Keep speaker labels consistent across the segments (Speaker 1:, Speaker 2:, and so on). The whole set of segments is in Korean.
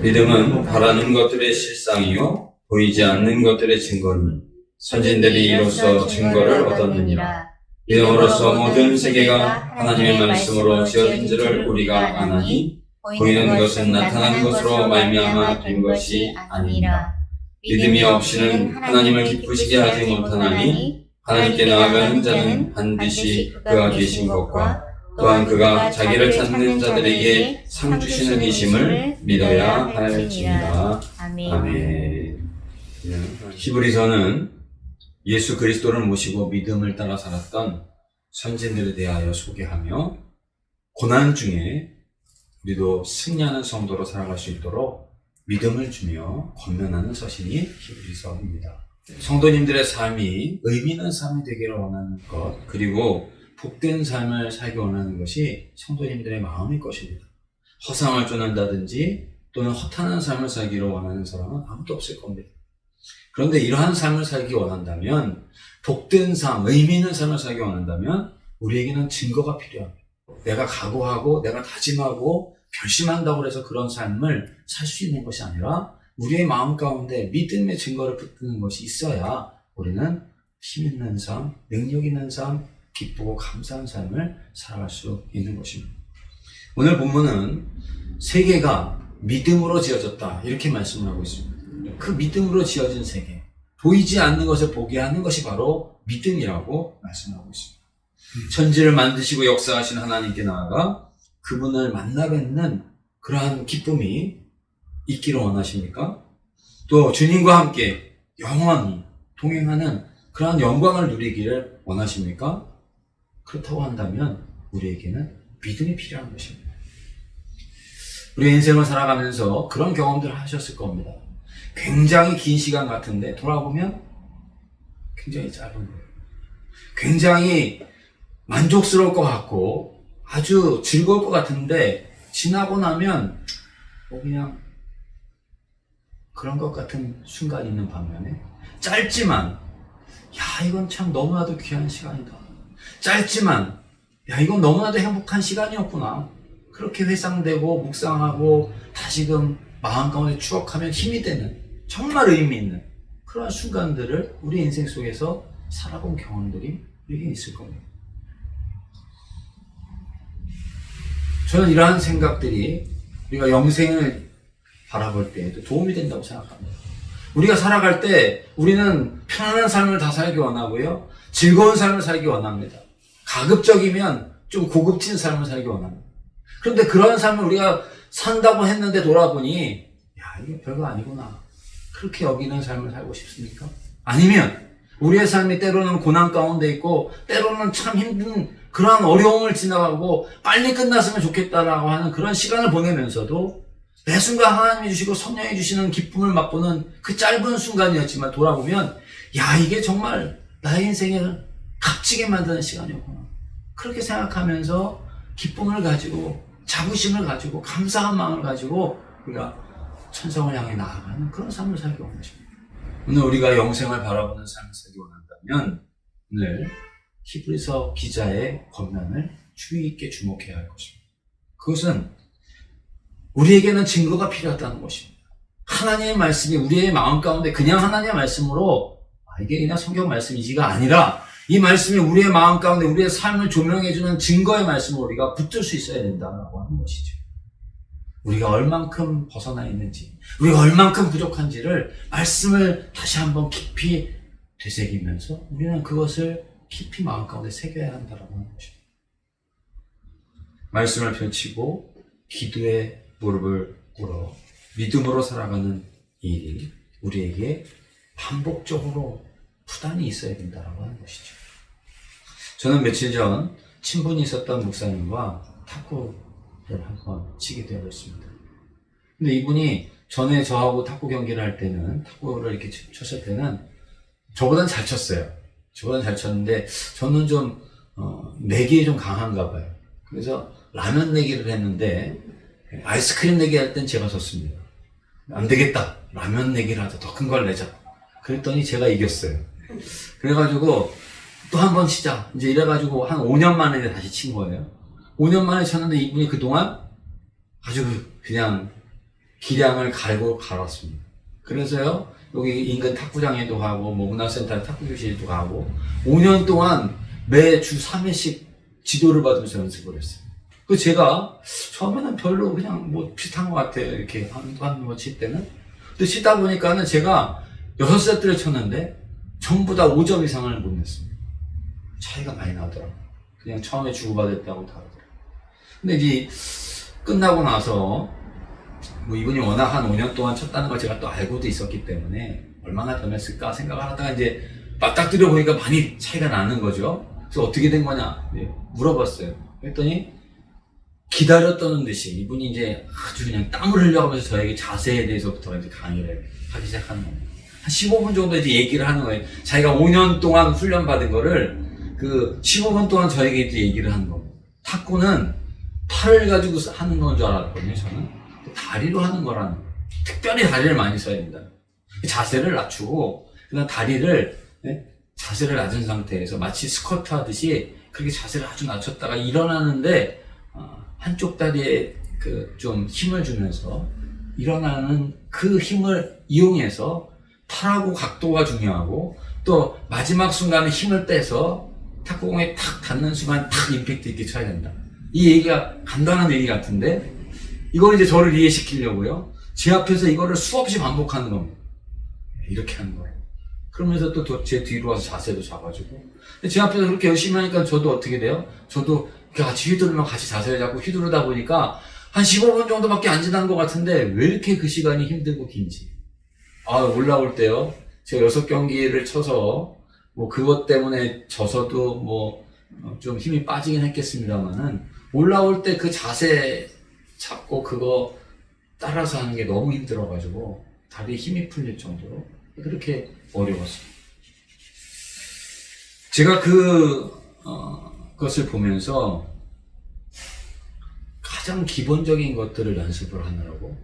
Speaker 1: 믿음은 바라는 것들의 실상이요 보이지 않는 것들의 증거니 선진들이 이로써 증거를 얻었느니라. 믿음으로써 모든 세계가 하나님의 말씀으로 지어진 줄을 우리가 아나니 보이는 것은 나타나는 것으로 말미암아 된 것이 아니니라. 믿음이 없이는 하나님을 기쁘시게 하지 못하나니 하나님께 나아가는 자는 반드시 그가 계신 것과 또한 그가 자기를 찾는 자들에게 상 주시는 이심을 믿어야 할지니라. 아멘. 히브리서는 예수 그리스도를 모시고 믿음을 따라 살았던 선진들에 대하여 소개하며 고난 중에 우리도 승리하는 성도로 살아갈 수 있도록 믿음을 주며 권면하는 서신이 히브리서입니다. 성도님들의 삶이 의미 있는 삶이 되기를 원하는 것, 그리고 복된 삶을 살기 원하는 것이 성도님들의 마음일 것입니다. 허상을 쫓는다든지 또는 허탄한 삶을 살기를 원하는 사람은 아무도 없을 겁니다. 그런데 이러한 삶을 살기 원한다면, 복된 삶, 의미 있는 삶을 살기 원한다면 우리에게는 증거가 필요합니다. 내가 각오하고 내가 다짐하고 결심한다고 해서 그런 삶을 살 수 있는 것이 아니라 우리의 마음 가운데 믿음의 증거를 붙드는 것이 있어야 우리는 힘 있는 삶, 능력 있는 삶, 기쁘고 감사한 삶을 살아갈 수 있는 것입니다. 오늘 본문은 세계가 믿음으로 지어졌다 이렇게 말씀을 하고 있습니다. 그 믿음으로 지어진 세계, 보이지 않는 것을 보게 하는 것이 바로 믿음이라고 말씀하고 있습니다. 천지를 만드시고 역사하신 하나님께 나아가 그분을 만나 뵙는 그러한 기쁨이 있기를 원하십니까? 또 주님과 함께 영원히 동행하는 그러한 영광을 누리기를 원하십니까? 그렇다고 한다면 우리에게는 믿음이 필요한 것입니다. 우리 인생을 살아가면서 그런 경험들을 하셨을 겁니다. 굉장히 긴 시간 같은데 돌아보면 굉장히 짧은 거예요. 굉장히 만족스러울 것 같고 아주 즐거울 것 같은데 지나고 나면 그냥 그런 것 같은 순간이 있는 반면에 짧지만 야 이건 참 너무나도 귀한 시간이다. 짧지만 야 이건 너무나도 행복한 시간이었구나. 그렇게 회상되고 묵상하고 다시금 마음 가운데 추억하면 힘이 되는 정말 의미 있는 그런 순간들을 우리 인생 속에서 살아본 경험들이 우리에게 있을 겁니다. 저는 이러한 생각들이 우리가 영생을 바라볼 때에도 도움이 된다고 생각합니다. 우리가 살아갈 때 우리는 편안한 삶을 다 살기 원하고요. 즐거운 삶을 살기 원합니다. 가급적이면 좀 고급진 삶을 살기 원합니다. 그런데 그런 삶을 우리가 산다고 했는데 돌아보니 야 이게 별거 아니구나. 그렇게 여기는 삶을 살고 싶습니까? 아니면 우리의 삶이 때로는 고난 가운데 있고 때로는 참 힘든 그러한 어려움을 지나가고 빨리 끝났으면 좋겠다라고 하는 그런 시간을 보내면서도 매 순간 하나님이 주시고 성령이 주시는 기쁨을 맛보는 그 짧은 순간이었지만 돌아보면 야 이게 정말 나의 인생을 값지게 만드는 시간이었구나. 그렇게 생각하면서 기쁨을 가지고 자부심을 가지고 감사한 마음을 가지고 우리가 천성을 향해 나아가는 그런 삶을 살기 원하십니다. 오늘 우리가 영생을 바라보는 삶을 살기 원한다면 오늘 히브리서 기자의 권면을 주의 있게 주목해야 할 것입니다. 그것은 우리에게는 증거가 필요하다는 것입니다. 하나님의 말씀이 우리의 마음 가운데 그냥 하나님의 말씀으로 이게 그냥 성경 말씀이지가 아니라 이 말씀이 우리의 마음 가운데 우리의 삶을 조명해주는 증거의 말씀으로 우리가 붙들 수 있어야 된다고 하는 것이죠. 우리가 얼만큼 벗어나 있는지, 우리가 얼만큼 부족한지를 말씀을 다시 한번 깊이 되새기면서 우리는 그것을 깊이 마음 가운데 새겨야 한다고 하는 것입니다. 말씀을 펼치고 기도에 무릎을 꿇어 믿음으로 살아가는 이 일이 우리에게 반복적으로 부단히 있어야 된다고 하는 것이죠. 저는 며칠 전 친분이 있었던 목사님과 탁구를 한번 치게 되었습니다. 근데 이분이 전에 저하고 탁구 경기를 할 때는 탁구를 이렇게 쳤을 때는 저보다는 잘 쳤어요. 저보다는 잘 쳤는데 저는 좀 내기에 좀 강한가 봐요. 그래서 라면 내기를 했는데 아이스크림 내기 할 땐 제가 졌습니다. 안 되겠다. 라면 내기를 하자. 더 큰 걸 내자. 그랬더니 제가 이겼어요. 그래가지고 또 한 번 치자. 이제 이래가지고 한 5년 만에 다시 친 거예요. 5년 만에 쳤는데 이분이 그동안 아주 그냥
Speaker 2: 기량을 갈았습니다. 그래서요, 여기 인근 탁구장에도 가고, 뭐 문화센터 탁구교실도 가고, 5년 동안 매주 3회씩 지도를 받으면서 연습을 했어요. 그 제가 처음에는 별로 그냥 뭐 비슷한 것 같아요. 이렇게 한번 칠 때는. 근데 치다 보니까는 제가 6세트를 쳤는데 전부 다 5점 이상을 못 냈습니다. 차이가 많이 나더라고요. 그냥 처음에 주고받았다고 다르더라고요. 근데 이제 끝나고 나서 뭐 이분이 워낙 한 5년 동안 쳤다는 걸 제가 또 알고도 있었기 때문에 얼마나 변했을까 생각을 하다가 이제 맞닥뜨려 보니까 많이 차이가 나는 거죠. 그래서 어떻게 된 거냐 물어봤어요. 그랬더니 기다렸다는 듯이 이분이 이제 아주 그냥 땀을 흘려가면서 저에게 자세에 대해서부터 이제 강의를 하기 시작하는 겁니다. 한 15분 정도 이제 얘기를 하는 거예요. 자기가 5년 동안 훈련받은 거를 그 15분 동안 저에게 이제 얘기를 하는 겁니다. 탁구는 팔을 가지고 하는 건 줄 알았거든요, 저는. 다리로 하는 거라는 거예요. 특별히 다리를 많이 써야 된다. 자세를 낮추고, 그다음 다리를, 자세를 낮은 상태에서 마치 스쿼트 하듯이 그렇게 자세를 아주 낮췄다가 일어나는데, 한쪽 다리에 좀 힘을 주면서 일어나는 그 힘을 이용해서 팔하고 각도가 중요하고 또 마지막 순간에 힘을 빼서 탁구공에 탁 닿는 순간 탁 임팩트 있게 쳐야 된다. 이 얘기가 간단한 얘기 같은데 이걸 이제 저를 이해시키려고요. 제 앞에서 이거를 수없이 반복하는 겁니다. 이렇게 하는 거예요. 그러면서 또 제 뒤로 와서 자세도 잡아주고 제 앞에서 그렇게 열심히 하니까 저도 어떻게 돼요? 저도 같이 휘두르면 같이 자세를 잡고 휘두르다 보니까 한 15분 정도밖에 안 지난 것 같은데 왜 이렇게 그 시간이 힘들고 긴지. 올라올 때요. 제가 6경기를 쳐서 뭐 그것 때문에 져서도 뭐 좀 힘이 빠지긴 했겠습니다만은 올라올 때 그 자세 잡고 그거 따라서 하는 게 너무 힘들어가지고 다리에 힘이 풀릴 정도로 그렇게 어려웠어요. 제가 그것을 보면서 가장 기본적인 것들을 연습을 하느라고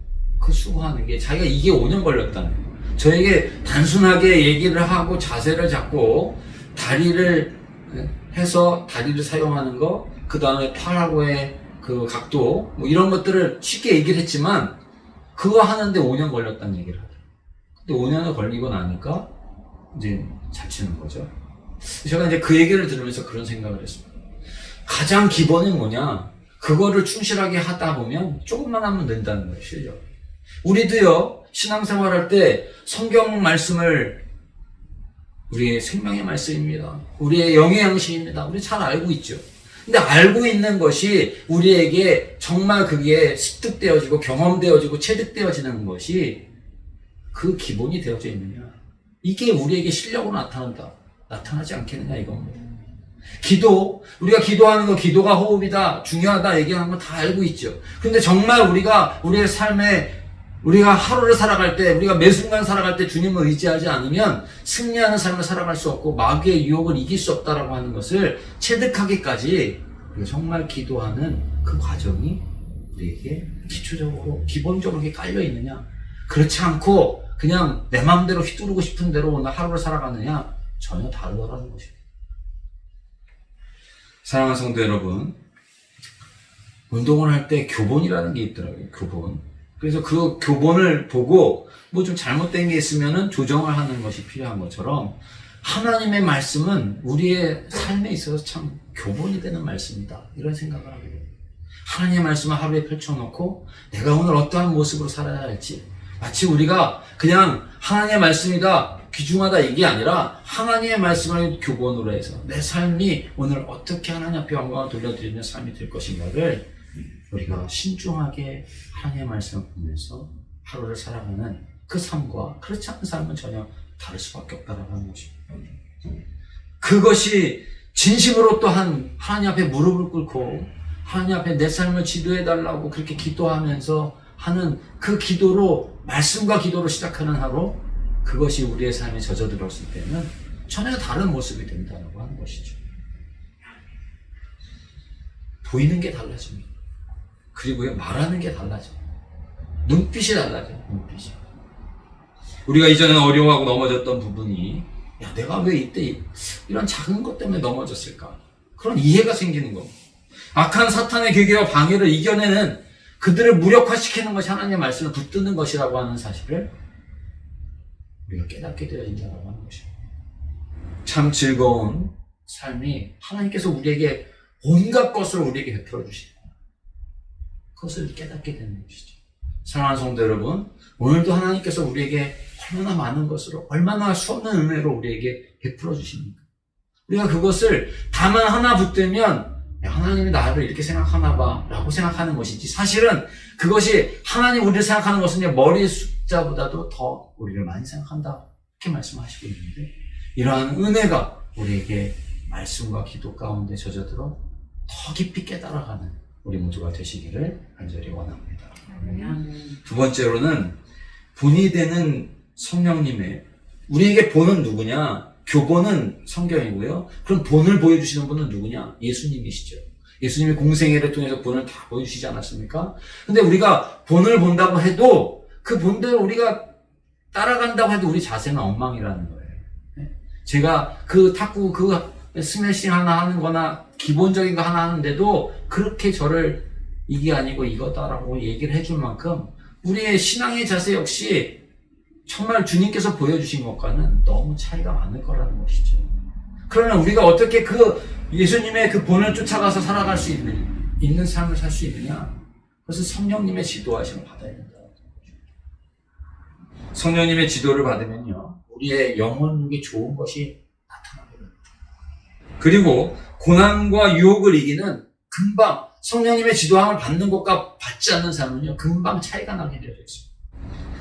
Speaker 2: 수고하는 게 자기가 이게 5년 걸렸다는 거예요. 저에게 단순하게 얘기를 하고 자세를 잡고 다리를 해서 다리를 사용하는 거, 그 다음에 팔하고의 그 각도 뭐 이런 것들을 쉽게 얘기를 했지만 그거 하는데 5년 걸렸다는 얘기를 하더라고요. 근데 5년을 걸리고 나니까 이제 잘 치는 거죠. 제가 이제 그 얘기를 들으면서 그런 생각을 했습니다. 가장 기본이 뭐냐? 그거를 충실하게 하다 보면 조금만 하면 된다는 거예요, 실력. 우리도요, 신앙생활 할 때 성경 말씀을 우리의 생명의 말씀입니다. 우리의 영의 양식입니다. 우리 잘 알고 있죠. 근데 알고 있는 것이 우리에게 정말 그게 습득되어지고 경험되어지고 체득되어지는 것이 그 기본이 되어져 있느냐. 이게 우리에게 실력으로 나타나지 않겠느냐 이겁니다. 우리가 기도하는 거, 기도가 호흡이다, 중요하다 얘기하는 거 다 알고 있죠. 근데 정말 우리의 삶에 우리가 하루를 살아갈 때, 우리가 매 순간 살아갈 때 주님을 의지하지 않으면 승리하는 삶을 살아갈 수 없고 마귀의 유혹을 이길 수 없다라고 하는 것을 체득하기까지 우리가 정말 기도하는 그 과정이 우리에게 기초적으로, 기본적으로 깔려 있느냐? 그렇지 않고 그냥 내 마음대로 휘두르고 싶은 대로 오늘 하루를 살아가느냐? 전혀 다르더라는 것입니다. 사랑하는 성도 여러분, 운동을 할 때 교본이라는 게 있더라고요. 교본. 그래서 그 교본을 보고 뭐 좀 잘못된 게 있으면은 조정을 하는 것이 필요한 것처럼 하나님의 말씀은 우리의 삶에 있어서 참 교본이 되는 말씀이다. 이런 생각을 하게 돼요. 하나님의 말씀을 하루에 펼쳐놓고 내가 오늘 어떠한 모습으로 살아야 할지 마치 우리가 그냥 하나님의 말씀이다, 귀중하다 이게 아니라 하나님의 말씀을 교본으로 해서 내 삶이 오늘 어떻게 하나님 앞에 영광을 돌려드리는 삶이 될 것인가를 우리가 신중하게 하나님의 말씀을 보면서 하루를 살아가는 그 삶과 그렇지 않은 삶은 전혀 다를 수밖에 없다라고 하는 것입니다. 그것이 진심으로 또한 하나님 앞에 무릎을 꿇고 하나님 앞에 내 삶을 지도해달라고 그렇게 기도하면서 하는 그 기도로, 말씀과 기도로 시작하는 하루, 그것이 우리의 삶에 젖어들었을 때는 전혀 다른 모습이 된다고 하는 것이죠. 보이는 게 달라집니다. 그리고 말하는 게 달라져요. 눈빛이 달라져요. 눈빛이. 우리가 이전에는 어려워하고 넘어졌던 부분이 내가 왜 이때 이런 작은 것 때문에 넘어졌을까? 그런 이해가 생기는 겁니다. 악한 사탄의 괴계와 방해를 이겨내는 그들을 무력화시키는 것이 하나님의 말씀을 붙드는 것이라고 하는 사실을 우리가 깨닫게 되어진다고 하는 것입니다. 참 즐거운 삶이 하나님께서 우리에게 온갖 것을 우리에게 베풀어 주시다. 그것을 깨닫게 되는 것이죠. 사랑하는 성도 여러분, 오늘도 하나님께서 우리에게 얼마나 많은 것으로, 얼마나 수없는 은혜로 우리에게 베풀어 주십니까? 우리가 그것을 다만 하나 붙들면 하나님이 나를 이렇게 생각하나 봐 라고 생각하는 것이지, 사실은 그것이 하나님 우리를 생각하는 것은 머리 숫자보다도 더 우리를 많이 생각한다, 이렇게 말씀하시고 있는데, 이러한 은혜가 우리에게 말씀과 기도 가운데 젖어들어 더 깊이 깨달아가는 우리 모두가 되시기를 간절히 원합니다. 두 번째로는 본이 되는 성령님의, 우리에게 본은 누구냐? 교본은 성경이고요. 그럼 본을 보여주시는 분은 누구냐? 예수님이시죠. 예수님이 공생애를 통해서 본을 다 보여주시지 않았습니까? 근데 우리가 본을 본다고 해도 그 본대로 우리가 따라간다고 해도 우리 자세는 엉망이라는 거예요. 제가 그 탁구, 그 스매싱 하나 하는 거나 기본적인 거 하나 하는데도 그렇게 저를 이게 아니고 이거다라고 얘기를 해줄 만큼 우리의 신앙의 자세 역시 정말 주님께서 보여주신 것과는 너무 차이가 많을 거라는 것이죠. 그러면 우리가 어떻게 그 예수님의 그 본을 쫓아가서 살아갈 수 있는 삶을 살 수 있느냐? 그것은 성령님의 지도하심을 받아야 된다. 성령님의 지도를 받으면요, 우리의 영혼이 좋은 것이 나타나게 됩니다. 그리고 고난과 유혹을 이기는, 금방 성령님의 지도함을 받는 것과 받지 않는 삶은요, 금방 차이가 나게 되어 있습니다.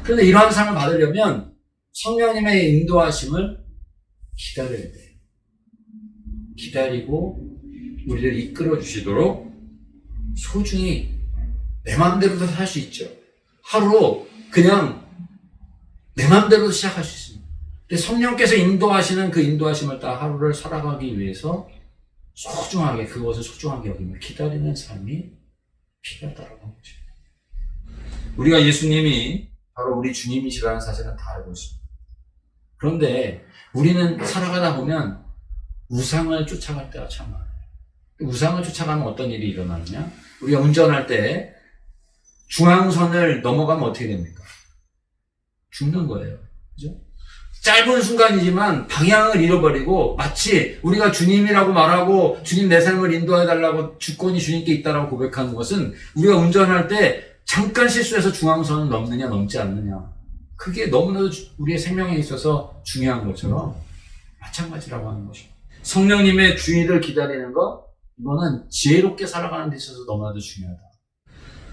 Speaker 2: 그런데 이러한 삶을 받으려면 성령님의 인도하심을 기다려야 돼요. 기다리고 우리를 이끌어 주시도록 소중히 내 마음대로도 살 수 있죠. 하루 그냥 내 마음대로도 시작할 수 있습니다. 근데 성령께서 인도하시는 그 인도하심을 따라 하루를 살아가기 위해서 소중하게, 그것을 소중하게 여기며 기다리는 삶이 필요하다고 하는 거죠. 우리가 예수님이 바로 우리 주님이시라는 사실은 다 알고 있습니다. 그런데 우리는 살아가다 보면 우상을 쫓아갈 때가 참 많아요. 우상을 쫓아가면 어떤 일이 일어나느냐? 우리가 운전할 때 중앙선을 넘어가면 어떻게 됩니까? 죽는 거예요. 그죠? 짧은 순간이지만 방향을 잃어버리고, 마치 우리가 주님이라고 말하고 주님 내 삶을 인도해달라고 주권이 주님께 있다라고 고백하는 것은 우리가 운전할 때 잠깐 실수해서 중앙선을 넘느냐 넘지 않느냐, 그게 너무나도 우리의 생명에 있어서 중요한 것처럼 마찬가지라고 하는 것입니다. 성령님의 주의를 기다리는 것, 이거는 지혜롭게 살아가는 데 있어서 너무나도 중요하다.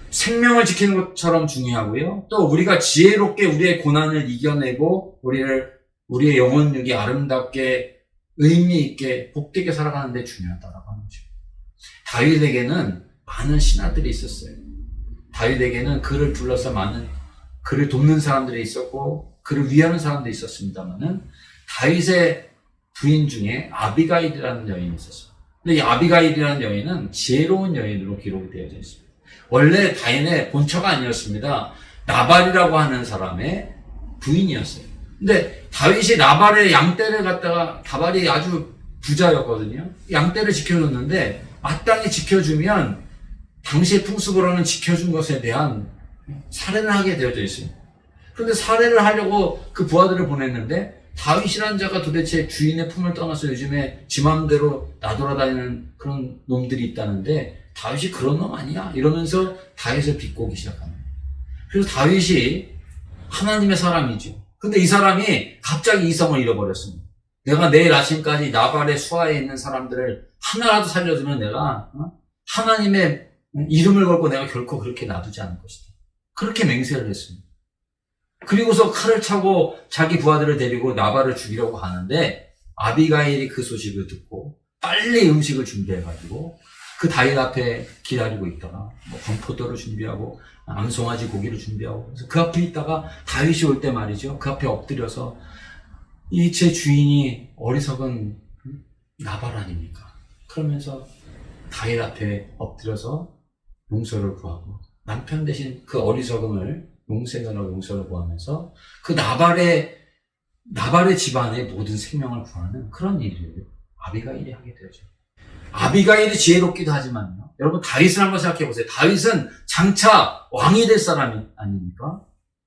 Speaker 2: 생명을 지키는 것처럼 중요하고요. 또 우리가 지혜롭게 우리의 고난을 이겨내고 우리의 영혼육이 아름답게 의미 있게 복되게 살아가는 데 중요하다라고 하는 거죠. 다윗에게는 많은 신하들이 있었어요. 다윗에게는 그를 둘러서 많은, 그를 돕는 사람들이 있었고 그를 위하는 사람들이 있었습니다만은, 다윗의 부인 중에 아비가일이라는 여인이 있었어요. 근데 이 아비가일이라는 여인은 지혜로운 여인으로 기록이 되어져 있습니다. 원래 다윗의 본처가 아니었습니다. 나발이라고 하는 사람의 부인이었어요. 근데 다윗이 나발의 양떼를 갖다가, 나발이 아주 부자였거든요. 양떼를 지켜줬는데 마땅히 지켜주면 당시의 풍습으로는 지켜준 것에 대한 살해를 하게 되어져 있습니다. 그런데 살해를 하려고 그 부하들을 보냈는데, 다윗이라는 자가 도대체 주인의 품을 떠나서 요즘에 지 맘대로 나돌아다니는 그런 놈들이 있다는데 다윗이 그런 놈 아니야? 이러면서 다윗을 비꼬기 시작합니다. 그래서 다윗이 하나님의 사람이죠. 근데 이 사람이 갑자기 이성을 잃어버렸습니다. 내가 내일 아침까지 나발의 수하에 있는 사람들을 하나라도 살려주면 내가 하나님의 이름을 걸고 내가 결코 그렇게 놔두지 않을 것이다. 그렇게 맹세를 했습니다. 그리고서 칼을 차고 자기 부하들을 데리고 나발을 죽이려고 하는데, 아비가일이 그 소식을 듣고 빨리 음식을 준비해가지고 그 다윗 앞에 기다리고 있다가 건포도를 준비하고 암송아지 고기를 준비하고, 그래서 그 앞에 있다가 다윗이 올 때 말이죠, 그 앞에 엎드려서 이 제 주인이 어리석은 나발 아닙니까? 그러면서 다윗 앞에 엎드려서 용서를 구하고, 남편 대신 그 어리석음을 용서해달라고 용서를 구하면서 그 나발의 집안의 모든 생명을 구하는 그런 일을 아비가일이 하게 되죠. 아비가일이 지혜롭기도 하지만요. 여러분 다윗을 한번 생각해 보세요. 다윗은 장차 왕이 될 사람이 아닙니까?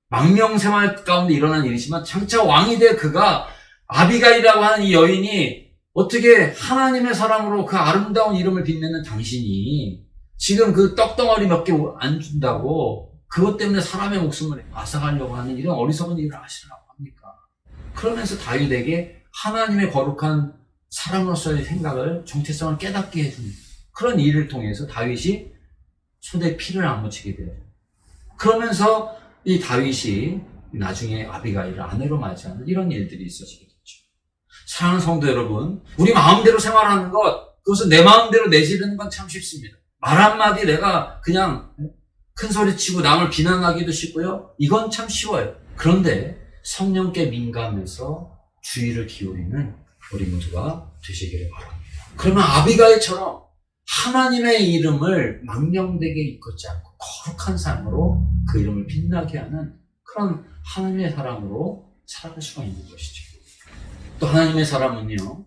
Speaker 2: 망명생활 가운데 일어난 일이지만 장차 왕이 될 그가 아비가일이라고 하는 이 여인이 어떻게 하나님의 사람으로 그 아름다운 이름을 빛내는 당신이 지금 그 떡덩어리 몇 개 안 준다고 그것 때문에 사람의 목숨을 앗아가려고 하는 이런 어리석은 일을 하시라고 합니까? 그러면서 다윗에게 하나님의 거룩한 사람으로서의 생각을 정체성을 깨닫게 해주는 그런 일을 통해서 다윗이 손에 피를 안 묻히게 돼요. 그러면서 이 다윗이 나중에 아비가일을 아내로 맞이하는 이런 일들이 있어지게 됐죠. 사랑하는 성도 여러분, 우리 마음대로 생활하는 것, 그것은 내 마음대로 내지르는 건 참 쉽습니다. 말 한마디 내가 그냥 큰 소리 치고 남을 비난하기도 쉽고요. 이건 참 쉬워요. 그런데 성령께 민감해서 주의를 기울이는 우리 모두가 되시기를 바랍니다. 그러면 아비가일처럼 하나님의 이름을 망령되게 일컫지 않고 거룩한 삶으로 그 이름을 빛나게 하는 그런 하나님의 사람으로 살아갈 수가 있는 것이죠. 또 하나님의 사람은요,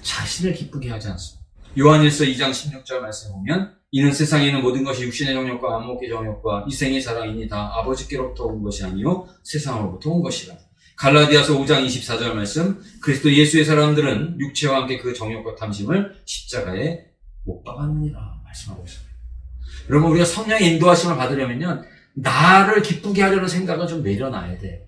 Speaker 2: 자신을 기쁘게 하지 않습니다. 요한일서 2장 16절 말씀에 보면 이는 세상에 있는 모든 것이 육신의 정욕과 안목의 정욕과 이생의 사랑이니 다 아버지께로부터 온 것이 아니요 세상으로부터 온 것이라. 갈라디아서 5장 24절 말씀, 그리스도 예수의 사람들은 육체와 함께 그 정욕과 탐심을 십자가에 못 박았느니라 말씀하고 있습니다. 여러분, 우리가 성령의 인도하심을 받으려면요, 나를 기쁘게 하려는 생각을 좀 내려놔야 돼요.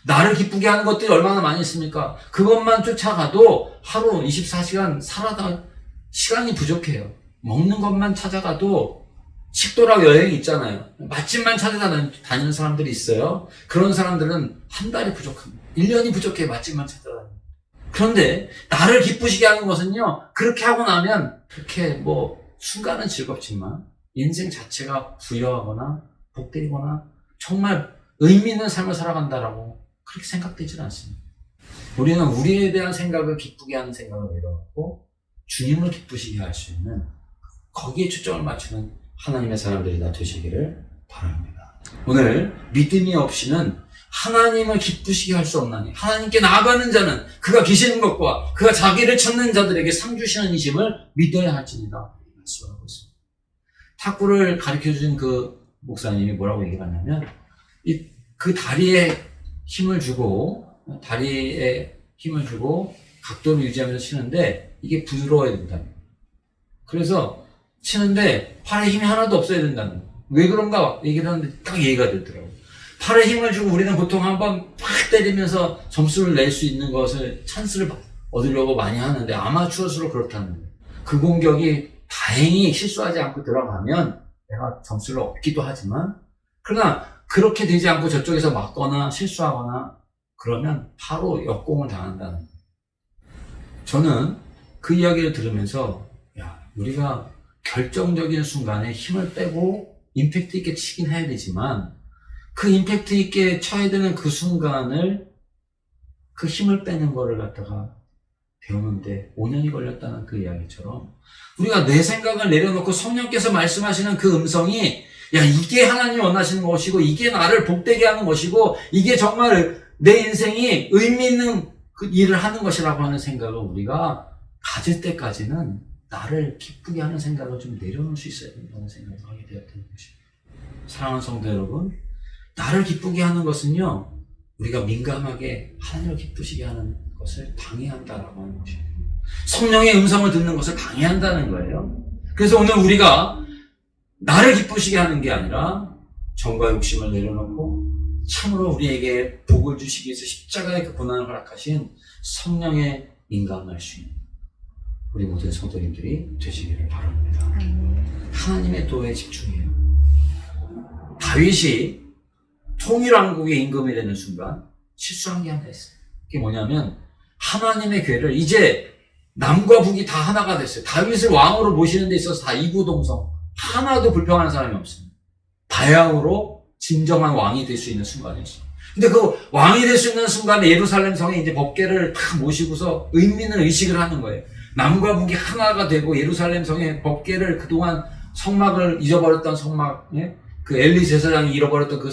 Speaker 2: 나를 기쁘게 하는 것들이 얼마나 많이 있습니까? 그것만 쫓아가도 하루 24시간 살아다 시간이 부족해요. 먹는 것만 찾아가도 식도락 여행이 있잖아요. 맛집만 찾아다니는 사람들이 있어요. 그런 사람들은 한 달이 부족합니다. 1년이 부족해 맛집만 찾아다니는. 그런데 나를 기쁘시게 하는 것은요, 그렇게 하고 나면 그렇게 순간은 즐겁지만 인생 자체가 부여하거나 복되거나 정말 의미 있는 삶을 살아간다라고 그렇게 생각되지는 않습니다. 우리는 우리에 대한 생각을 기쁘게 하는 생각을 내려놓고 주님을 기쁘시게 할 수 있는 거기에 초점을 맞추는 하나님의 사람들이 다 되시기를 바랍니다. 오늘 믿음이 없이는 하나님을 기쁘시게 할 수 없나니 하나님께 나아가는 자는 그가 계시는 것과 그가 자기를 찾는 자들에게 상 주시는 이심을 믿어야 할지니라 말씀하고 있습니다. 탁구를 가르쳐준 그 목사님이 뭐라고 얘기를 하냐면 그 다리에 힘을 주고 각도를 유지하면서 치는데 이게 부드러워야 된다는 거예요. 그래서 치는데 팔에 힘이 하나도 없어야 된다는 거예요. 왜 그런가 얘기를 하는데 딱 이해가 되더라고요. 팔에 힘을 주고 우리는 보통 한번 팍 때리면서 점수를 낼 수 있는 것을 찬스를 얻으려고 많이 하는데 아마추어수로 그렇다는 거예요. 그 공격이 다행히 실수하지 않고 들어가면 내가 점수를 얻기도 하지만 그러나 그렇게 되지 않고 저쪽에서 맞거나 실수하거나 그러면 바로 역공을 당한다는 거예요. 저는 그 이야기를 들으면서 우리가 결정적인 순간에 힘을 빼고 임팩트 있게 치긴 해야 되지만 그 임팩트 있게 쳐야 되는 그 순간을 그 힘을 빼는 거를 갖다가 배우는데 5년이 걸렸다는 그 이야기처럼 우리가 내 생각을 내려놓고 성령께서 말씀하시는 그 음성이 이게 하나님이 원하시는 것이고 이게 나를 복되게 하는 것이고 이게 정말 내 인생이 의미 있는 그 일을 하는 것이라고 하는 생각을 우리가 가질 때까지는 나를 기쁘게 하는 생각을 좀 내려놓을 수 있어야 된다는 생각을 하게 되었던 것입니다. 사랑하는 성도 여러분, 나를 기쁘게 하는 것은요, 우리가 민감하게 하나님을 기쁘시게 하는 것을 방해한다라고 하는 것입니다. 성령의 음성을 듣는 것을 방해한다는 거예요. 그래서 오늘 우리가 나를 기쁘시게 하는 게 아니라 정과 욕심을 내려놓고 참으로 우리에게 복을 주시기 위해서 십자가의 그 고난을 허락하신 성령에 민감할 수 있는 우리 모든 성도님들이 되시기를 바랍니다. 하나님의 도에 집중해요. 다윗이 통일왕국의 임금이 되는 순간 실수한 게 하나 있어요. 그게 뭐냐면 하나님의 궤를 이제 남과 북이 다 하나가 됐어요. 다윗을 왕으로 모시는 데 있어서 다 이구동성 하나도 불평하는 사람이 없습니다. 바야흐로 진정한 왕이 될 수 있는 순간이었어요. 근데 그 왕이 될 수 있는 순간에 예루살렘 성에 이제 법궤를 탁 모시고서 의미 있는 의식을 하는 거예요. 남과 북이 하나가 되고 예루살렘 성에 법궤를 그동안 성막을 잊어버렸던 성막, 그 엘리 제사장이 잃어버렸던 그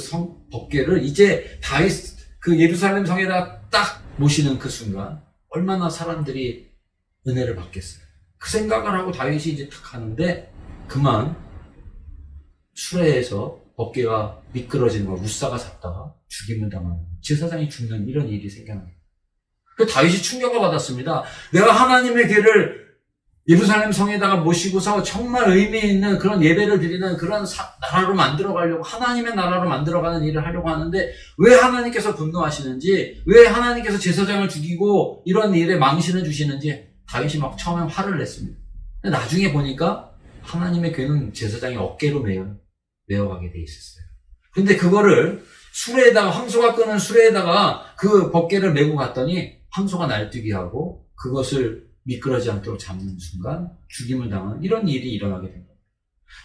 Speaker 2: 법궤를 이제 다윗 그 예루살렘 성에다 딱 모시는 그 순간 얼마나 사람들이 은혜를 받겠어요. 그 생각을 하고 다윗이 이제 탁 하는데 그만 수레에서 어깨가 미끄러지는 거, 우사가 샀다가 죽임을 당하는 제사장이 죽는 이런 일이 생겨납니다. 그 다윗이 충격을 받았습니다. 내가 하나님의 궤를 예루살렘 성에다가 모시고서 정말 의미 있는 그런 예배를 드리는 그런 나라로 만들어 가려고, 하나님의 나라로 만들어가는 일을 하려고 하는데 왜 하나님께서 분노하시는지, 왜 하나님께서 제사장을 죽이고 이런 일에 망신을 주시는지 다윗이 막 처음에 화를 냈습니다. 근데 나중에 보니까 하나님의 궤는 제사장의 어깨로 메어가게 돼 있었어요. 근데 그거를 수레에다가, 황소가 끄는 수레에다가 그 벗개를 메고 갔더니 황소가 날뛰게 하고 그것을 미끄러지 않도록 잡는 순간 죽임을 당하는 이런 일이 일어나게 된 겁니다.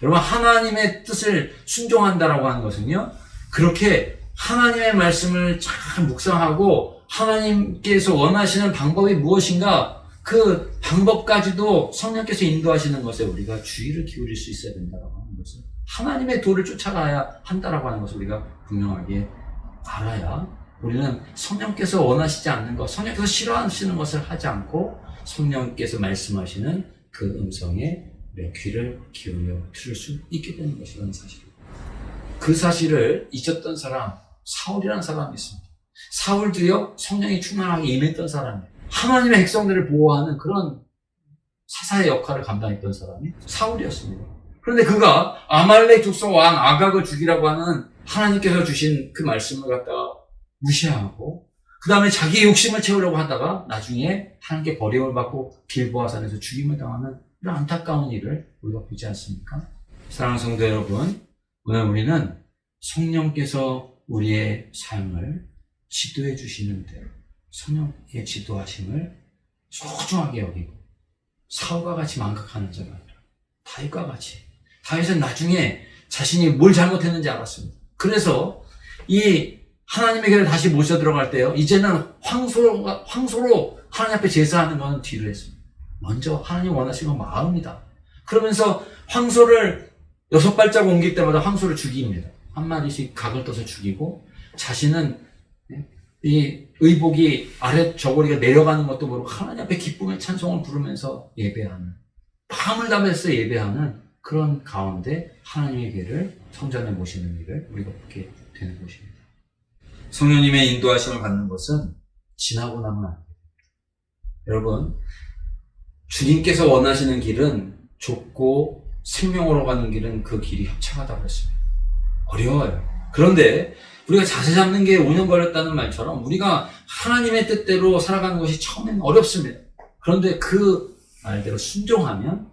Speaker 2: 여러분, 하나님의 뜻을 순종한다라고 하는 것은요, 그렇게 하나님의 말씀을 잘 묵상하고 하나님께서 원하시는 방법이 무엇인가, 그 방법까지도 성령께서 인도하시는 것에 우리가 주의를 기울일 수 있어야 된다라고 하는 것을, 하나님의 도를 쫓아가야 한다라고 하는 것을 우리가 분명하게 알아야 우리는 성령께서 원하시지 않는 것, 성령께서 싫어하시는 것을 하지 않고 성령께서 말씀하시는 그 음성에 내 귀를 기울여 들을 수 있게 되는 것이라는 사실입니다. 그 사실을 잊었던 사람, 사울이라는 사람이 있습니다. 사울도요, 성령이 충만하게 임했던 사람이에요. 하나님의 백성들을 보호하는 그런 사사의 역할을 감당했던 사람이 사울이었습니다. 그런데 그가 아말렉 족속 왕 아각을 죽이라고 하는 하나님께서 주신 그 말씀을 갖다가 무시하고 그 다음에 자기의 욕심을 채우려고 하다가 나중에 하나님께 버림을 받고 길보아산에서 죽임을 당하는 이런 안타까운 일을 우리가 보지 않습니까? 사랑하는 성도 여러분, 오늘 우리는 성령께서 우리의 삶을 지도해 주시는 대로 성령의 지도하심을 소중하게 여기고 사울과 같이 망각하는 자가 아니라 다윗과 같이, 다윗은 나중에 자신이 뭘 잘못했는지 알았습니다. 그래서 이 하나님의 궤를 다시 모셔 들어갈 때요, 이제는 황소로 하나님 앞에 제사하는 건 뒤로 했습니다. 먼저 하나님 원하시는 건 마음이다. 그러면서 황소를 6발자국 옮길 때마다 황소를 죽입니다. 한 마리씩 각을 떠서 죽이고, 자신은 이 의복이 아래 저고리가 내려가는 것도 모르고 하나님 앞에 기쁨의 찬송을 부르면서 예배하는, 마음을 담아서 예배하는 그런 가운데 하나님의 궤를 성전에 모시는 일을 우리가 보게 되는 것입니다. 성령님의 인도하심을 받는 것은 지나고 나면 안 돼요. 여러분, 주님께서 원하시는 길은 좁고 생명으로 가는 길은 그 길이 협착하다고 했습니다. 어려워요. 그런데 우리가 자세 잡는 게 5년 걸렸다는 말처럼 우리가 하나님의 뜻대로 살아가는 것이 처음에는 어렵습니다. 그런데 그 말대로 순종하면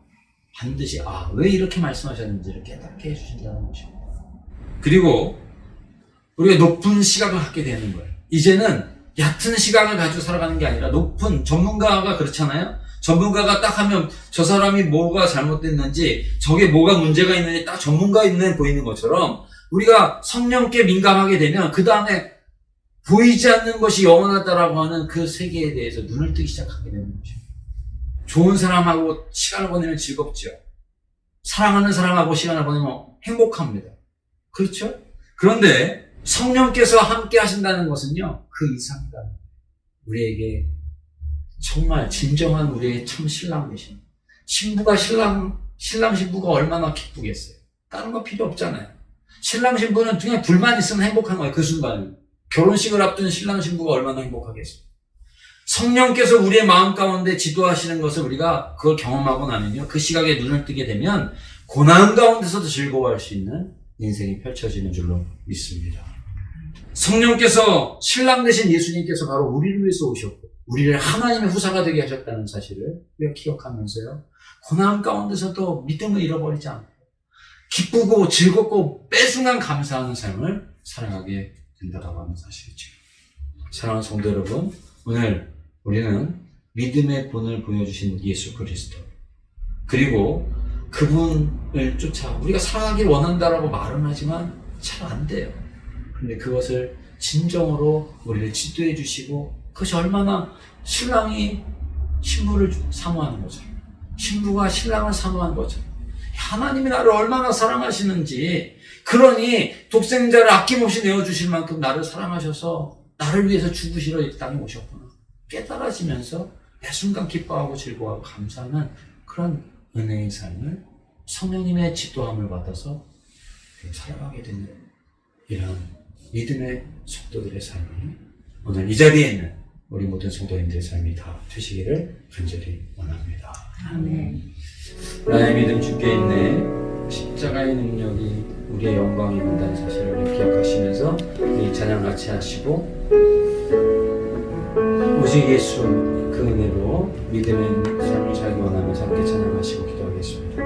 Speaker 2: 반드시 왜 이렇게 말씀하셨는지를 깨닫게 해주신다는 것입니다. 그리고 우리가 높은 시각을 갖게 되는 거예요. 이제는 얕은 시각을 가지고 살아가는 게 아니라 높은, 전문가가 그렇잖아요. 전문가가 딱 하면 저 사람이 뭐가 잘못됐는지, 저게 뭐가 문제가 있는지 딱 전문가 있는 보이는 것처럼 우리가 성령께 민감하게 되면 그 다음에 보이지 않는 것이 영원하다라고 하는 그 세계에 대해서 눈을 뜨기 시작하게 되는 거죠. 좋은 사람하고 시간을 보내면 즐겁죠. 사랑하는 사람하고 시간을 보내면 행복합니다. 그렇죠? 그런데 성령께서 함께 하신다는 것은요, 그 이상이다. 우리에게 정말 진정한 우리의 참 신랑 되신 신부가 신랑 신부가 얼마나 기쁘겠어요. 다른 거 필요 없잖아요. 신랑 신부는 그냥 불만 있으면 행복한 거예요. 그 순간에 결혼식을 앞둔 신랑 신부가 얼마나 행복하겠어요. 성령께서 우리의 마음 가운데 지도하시는 것을 우리가 그걸 경험하고 나면요, 그 시각에 눈을 뜨게 되면 고난 가운데서도 즐거워할 수 있는 인생이 펼쳐지는 줄로 믿습니다. 성령께서, 신랑 되신 예수님께서 바로 우리를 위해서 오셨고 우리를 하나님의 후사가 되게 하셨다는 사실을 우리가 기억하면서요, 고난 가운데서도 믿음을 잃어버리지 않고 기쁘고 즐겁고 매순간 감사하는 삶을 살아가게 된다고 하는 사실이죠. 사랑하는 성도 여러분, 오늘 우리는 믿음의 본을 보여주신 예수 그리스도, 그리고 그분을 쫓아 우리가 살아가길 원한다라고 말은 하지만 잘 안 돼요. 그런데 그것을 진정으로 우리를 지도해 주시고, 그것이 얼마나 신랑이 신부를 사모하는 거죠. 신부가 신랑을 사모하는 거죠. 하나님이 나를 얼마나 사랑하시는지, 그러니 독생자를 아낌없이 내어주실 만큼 나를 사랑하셔서 나를 위해서 죽으시러 이 땅에 오셨구나 깨달아지면서 매 순간 기뻐하고 즐거워하고 감사하는 그런 은혜의 삶을 성령님의 지도함을 받아서 살아가게 되는 이런 믿음의 성도들의 삶이 오늘 이 자리에 있는 우리 모든 성도님들의 삶이 다 되시기를 간절히 원합니다.
Speaker 3: 아멘.
Speaker 2: 나의 믿음 주께 있네. 십자가의 능력이 우리의 영광이 된다는 사실을 우리 기억하시면서 우리 찬양 같이 하시고 오직 예수 그 은혜로 믿음의 삶을 살기 원하면서 함께 찬양하시고 기도하겠습니다.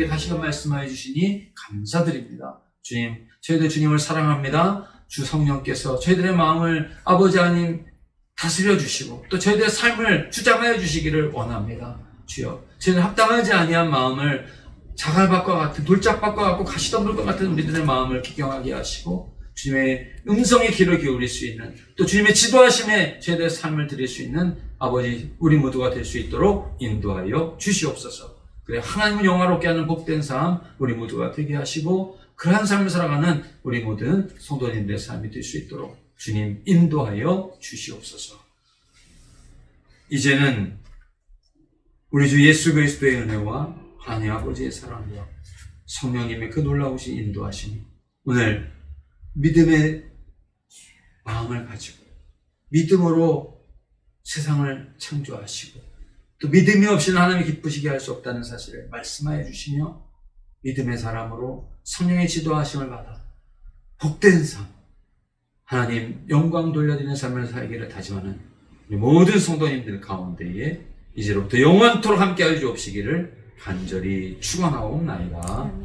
Speaker 2: 저희에게 다시금 말씀하여 주시니 감사드립니다. 주님, 저희들 주님을 사랑합니다. 주 성령께서 저희들의 마음을 아버지 하나님 다스려 주시고 또 저희들의 삶을 주장하여 주시기를 원합니다. 주여, 저희들 합당하지 아니한 마음을 자갈밭과 같은 돌짝밭과 같고 가시덤불과 같은 우리들의 마음을 기경하게 하시고 주님의 음성의 귀를 기울일 수 있는 또 주님의 지도하심에 저희들의 삶을 드릴 수 있는 아버지 우리 모두가 될 수 있도록 인도하여 주시옵소서. 그래 하나님을 영화롭게 하는 복된 삶 우리 모두가 되게 하시고 그러한 삶을 살아가는 우리 모든 성도님들의 삶이 될 수 있도록 주님 인도하여 주시옵소서. 이제는 우리 주 예수 그리스도의 은혜와 하나님 아버지의 사랑과 성령님의 그 놀라우신 인도하심이 오늘 믿음의 마음을 가지고 믿음으로 세상을 창조하시고 또 믿음이 없이는 하나님이 기쁘시게 할 수 없다는 사실을 말씀하여 주시며 믿음의 사람으로 성령의 지도하심을 받아 복된 삶 하나님 영광 돌려드리는 삶을 살기를 다짐하는 우리 모든 성도님들 가운데에 이제로부터 영원토록 함께하여 주옵시기를 간절히 축원하옵나이다.